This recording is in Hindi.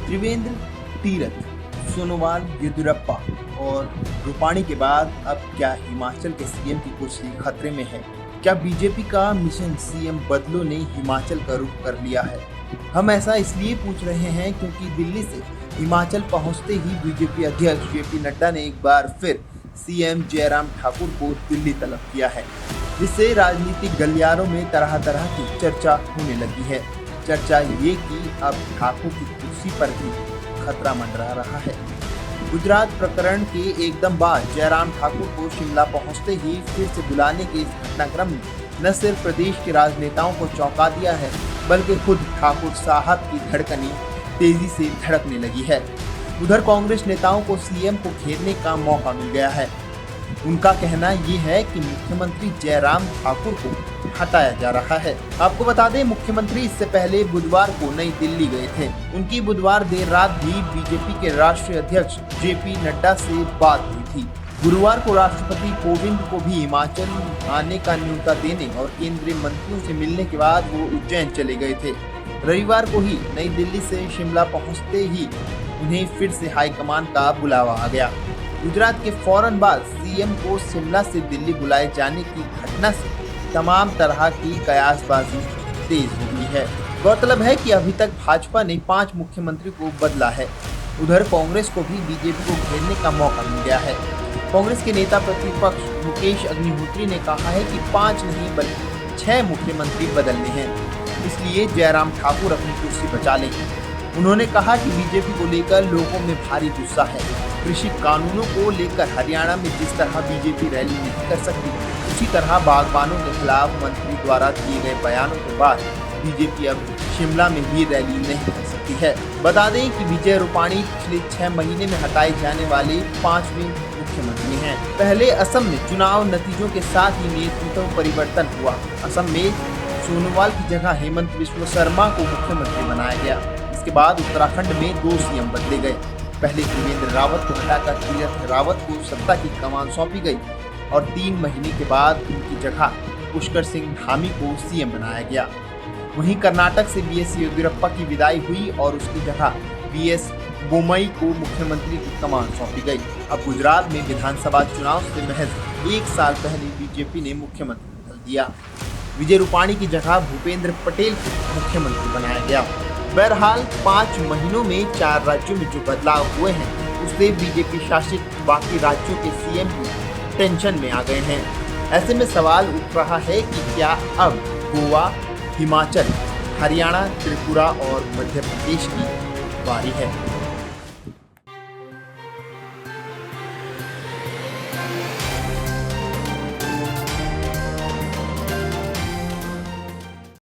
त्रिवेंद्र तीरथ, सोनोवाल, येदियुरप्पा और रूपाणी के बाद अब क्या हिमाचल के सीएम की कुर्सी खतरे में है? क्या बीजेपी का मिशन सीएम बदलो ने हिमाचल का रुख कर लिया है? हम ऐसा इसलिए पूछ रहे हैं क्योंकि दिल्ली से हिमाचल पहुंचते ही बीजेपी अध्यक्ष जेपी नड्डा ने एक बार फिर सीएम जयराम ठाकुर को दिल्ली तलब किया है, जिससे राजनीतिक गलियारों में तरह तरह की चर्चा होने लगी है। चर्चा ये कि अब ठाकुर की कुर्सी पर भी खतरा मंडरा रहा है। गुजरात प्रकरण के एकदम बाद जयराम ठाकुर को शिमला पहुंचते ही फिर से बुलाने के इस घटनाक्रम ने न सिर्फ प्रदेश के राजनेताओं को चौंका दिया है, बल्कि खुद ठाकुर साहब की धड़कनें तेजी से धड़कने लगी है। उधर कांग्रेस नेताओं को सीएम को घेरने का मौका मिल गया है। उनका कहना ये है कि मुख्यमंत्री जयराम ठाकुर को हटाया जा रहा है। आपको बता दें, मुख्यमंत्री इससे पहले बुधवार को नई दिल्ली गए थे। उनकी बुधवार देर रात भी बीजेपी के राष्ट्रीय अध्यक्ष जेपी नड्डा से बात हुई थी। गुरुवार को राष्ट्रपति कोविंद को भी हिमाचल आने का न्योता देने और केंद्रीय मंत्रियों से मिलने के बाद वो उज्जैन चले गए थे। रविवार को ही नई दिल्ली से शिमला पहुंचते ही उन्हें फिर से हाईकमान का बुलावा आ गया। गुजरात के फौरन बाद सीएम को शिमला से दिल्ली बुलाए जाने की घटना से तमाम तरह की कयासबाजी तेज हो गई है। गौरतलब है कि अभी तक भाजपा ने 5 मुख्यमंत्री को बदला है। उधर कांग्रेस को भी बीजेपी को घेरने का मौका मिल गया है। कांग्रेस के नेता प्रतिपक्ष मुकेश अग्निहोत्री ने कहा है कि 5 नहीं बल्कि 6 मुख्यमंत्री बदलने हैं, इसलिए जयराम ठाकुर अपनी कुर्सी बचा लें। उन्होंने कहा कि बीजेपी को लेकर लोगों में भारी गुस्सा है। कृषि कानूनों को लेकर हरियाणा में जिस तरह बीजेपी रैली नहीं कर सकती, उसी तरह बागबानों के खिलाफ मंत्री द्वारा दिए गए बयानों के बाद बीजेपी अब शिमला में भी रैली नहीं कर सकती है। बता दें कि विजय रूपाणी पिछले 6 महीने में हटाए जाने वाले 5वें मुख्यमंत्री हैं। पहले असम में चुनाव नतीजों के साथ ही नेतृत्व परिवर्तन हुआ। असम में सोनोवाल की जगह हेमंत बिस्वा शर्मा को मुख्यमंत्री बनाया गया। इसके बाद उत्तराखंड में 2 सीएम बदले गए। पहले त्रिवेंद्र रावत को हटाकर तीरथ रावत को सत्ता की कमान सौंपी गई और 3 महीने के बाद उनकी जगह पुष्कर सिंह धामी को सीएम बनाया गया। वहीं कर्नाटक से बीएस येदियुरप्पा की विदाई हुई और उसकी जगह बीएस बोम्मई को मुख्यमंत्री की कमान सौंपी गई। अब गुजरात में विधानसभा चुनाव से महज 1 साल पहले बीजेपी ने मुख्यमंत्री बदल दिया। विजय रूपाणी की जगह भूपेंद्र पटेल को मुख्यमंत्री बनाया गया। बहरहाल 5 महीनों में 4 राज्यों में जो बदलाव हुए हैं, उससे बीजेपी शासित बाकी राज्यों के सीएम भी टेंशन में आ गए हैं। ऐसे में सवाल उठ रहा है कि क्या अब गोवा, हिमाचल, हरियाणा, त्रिपुरा और मध्य प्रदेश की बारी है।